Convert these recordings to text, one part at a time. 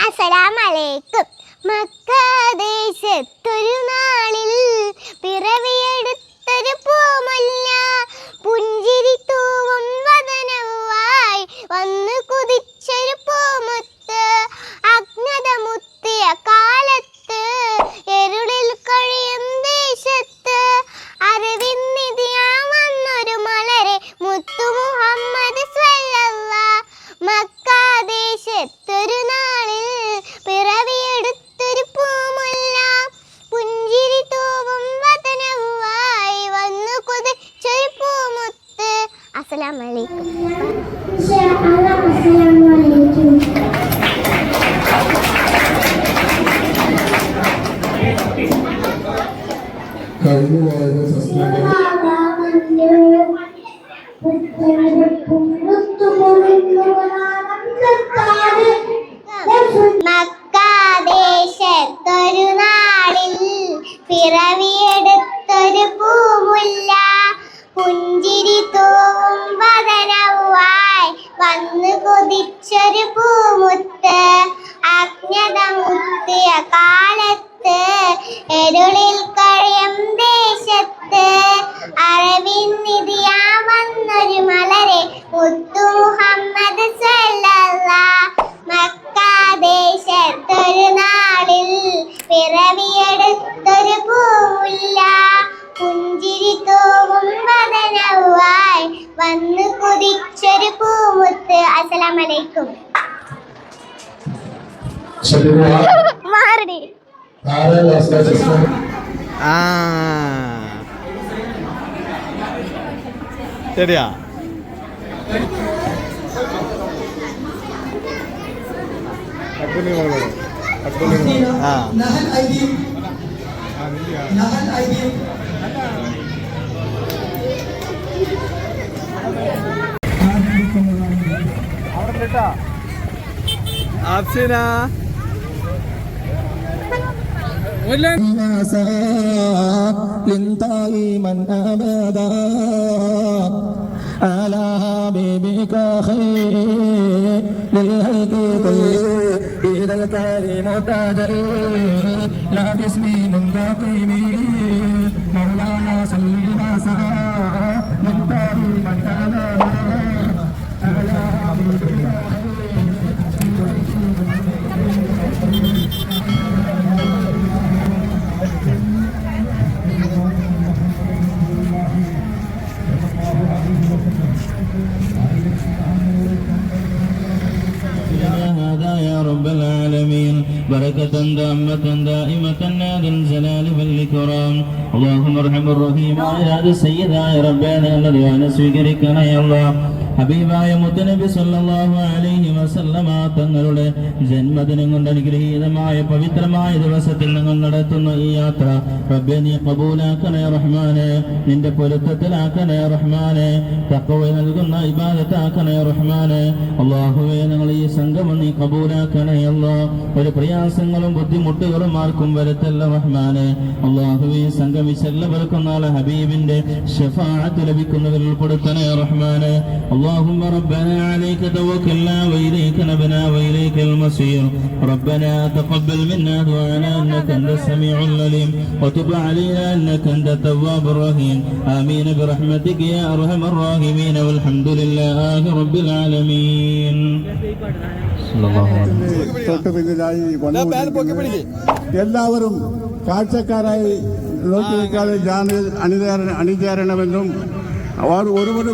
അസ്സലാമലൈക്കും. മക്കദേശത്തൊരു നാളിൽ പിറവിയെടുത്തൊരു പൂമുല്ല പുഞ്ചിരി തൂവും വദനവുമായി വന്നു കുതിച്ചൊരു പൂമുത്ത് അജ്ഞത മുത്തിയ കാലത്ത് ഇരുളിൽ കഴിയും ദേശത്ത് അറിവിന്നിതിയാ വന്നൊരു മലരെ മുത്തു മുഹമ്മദ് സ്വല്ലല്ലാഹ്. മക്കദേശത്തൊരു നാളിൽ പിറവിയെടുത്തൊരു പൂമുല്ല പുഞ്ചിരി തൂവും വദനവുമായി വന്നു കുതിച്ചൊരു പൂമുത്ത്. അസ്സലാമലൈക്കും. മക്കദേശത്തൊരു നാളിൽ പിറവിയെടുത്തൊരു പൂമുല്ല പുഞ്ചിരി തൂവും വദനവുമായി വന്നു കൊതിച്ചൊരു പൂമുത്ത് അജ്ഞത മുത്തിയ കാലത്ത് ഇരുളിൽ കഴിയും ദേശത്ത് അറിവിന്നിതിയാ വന്നൊരു മലരെ മുത്തു മുഹമ്മദ് സ്വല്ലല്ലാഹ്. മക്കദേശത്തൊരു നാളിൽ പിറവിയെടുത്തൊരു പൂമുല്ല പുഞ്ചിരി തൂവും വദനവുമായി വന്നു കുതിച്ചൊരു പൂമുത്ത്. അസ്സലാമലൈക്കും. മാറടി ശരിയാ. ആഫ്സിന من أبدا على حبيبك خير للحقيقة إذا الكريم تدعي لا باسمي منتقم مولانا صل وسلم من من أبدا على حبيبك يا رب العالمين بركة دامة دائمة يا ذا الجلال والإكرام. اللهم ارحم الرحيم يا ذا السيد يا ربنا الذي وانا സ്വീകരിക്കണേ അല്ലാഹ്. ഹബീബായ മുത്തനബി സല്ലല്ലാഹു അലൈഹി വസല്ലമ തങ്ങളുടെ ജന്മദിനം കൊണ്ട് അനുഗ്രഹീതമായ പവിത്രമായ ദിവസത്തിൽ നിങ്ങൾ നടത്തുന്ന ഈ യാത്ര റബ്ബേ നീ ഖബൂലാക്കണേ റഹ്മാനെ, നിന്റെ പൊരുത്തത്തിലാക്കണേ റഹ്മാനെ, തഖ്വ നൽകുന്ന ഇബാദത്താക്കണേ റഹ്മാനെ. അല്ലാഹുവേ ഞങ്ങൾ ഈ സംഗമം നീ ഖബൂലാക്കണേ അല്ലാഹ്. ഒരു പ്രയാസങ്ങളും ബുദ്ധിമുട്ടുകളും ആർക്കും വരുത്തല്ല റഹ്മാനെ. അല്ലാഹുവേ സംഗമിച്ച എല്ലാവർക്കും നാളെ ഹബീബിന്റെ ശഫാഅത്ത് ലഭിക്കുന്നവരിൽ ഉൾപ്പെടുത്തണേ റഹ്മാനെ. اللهم ربنا عليك توكلنا وإليك نبنا وإليك المصير. ربنا تقبل منا دعانا إنك أنت السميع العليم وتب علينا إنك أنت التواب الرحيم. آمين برحمتك يا أرحم الراحمين والحمد لله رب العالمين. തൊട്ട് പിന്നിലായി എല്ലാവരും കാഴ്ചക്കാരായി നോക്കി നിൽക്കാതെ അണിചേരണമെന്നും ഒരു പടി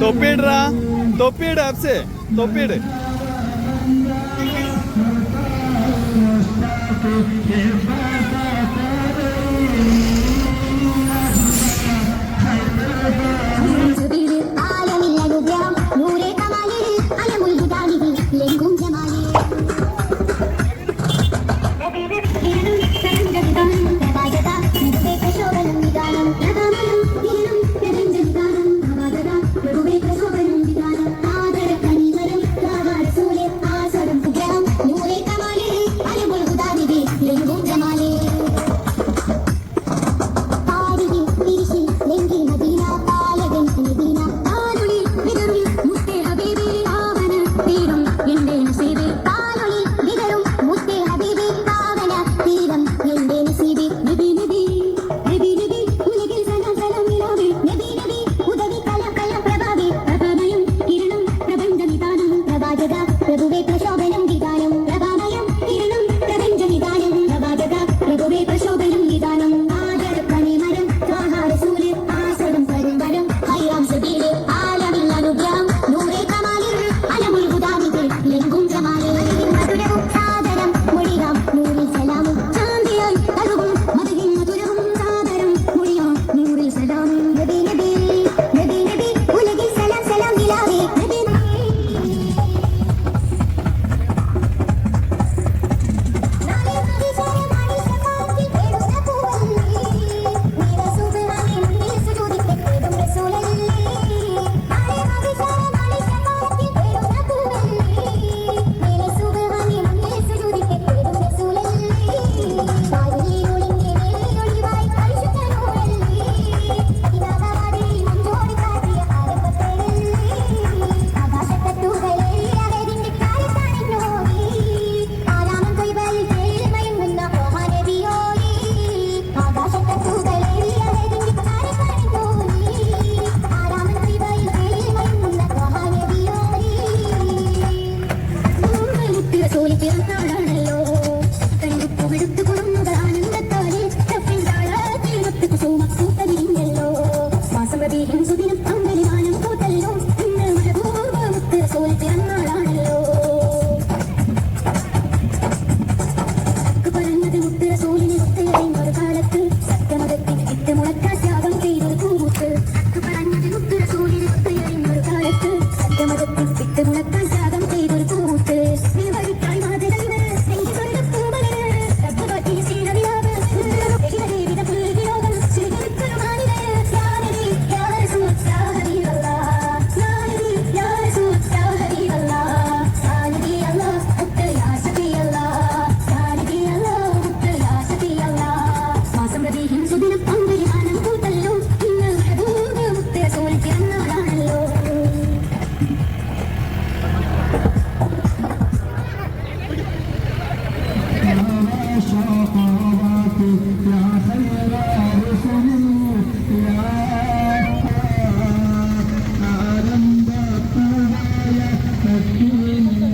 തൊപ്പിയിടാ തൊപ്പിയിട് ആപ്സേ തൊപ്പിയിട് Jamaali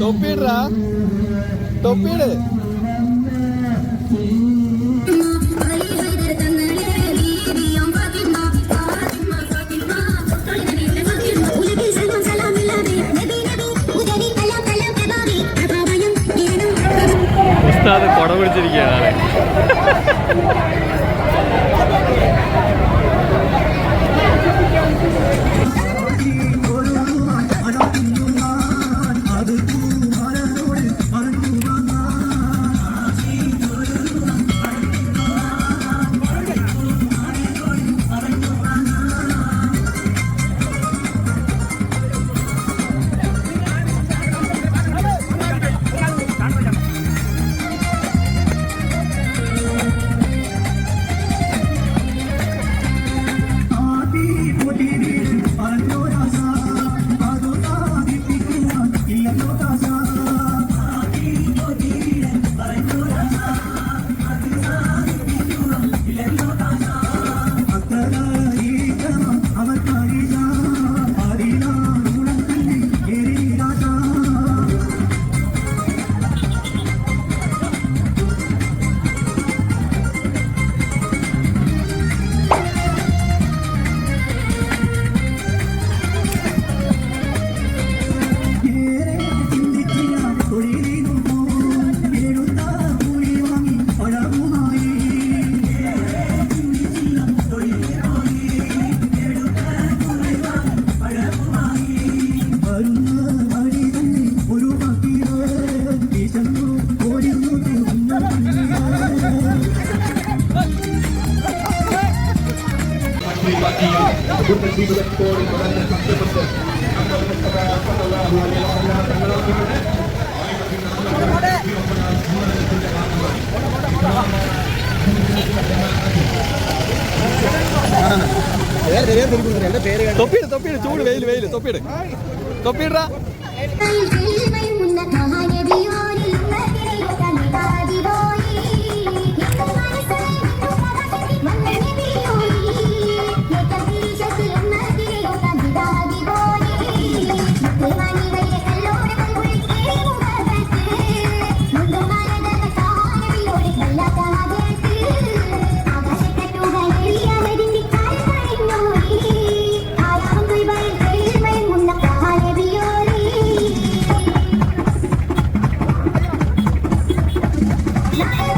തൊപ്പിയിടാ തൊപ്പിയിട്. ഉസ്താദ് കൊട പിടിച്ചിരിക്കുകയാണ്. തൊപ്പിയിട് തൊപ്പിയിട് ചൂട് വെയില് തൊപ്പിയിട് തൊപ്പിയിടാ. Bye.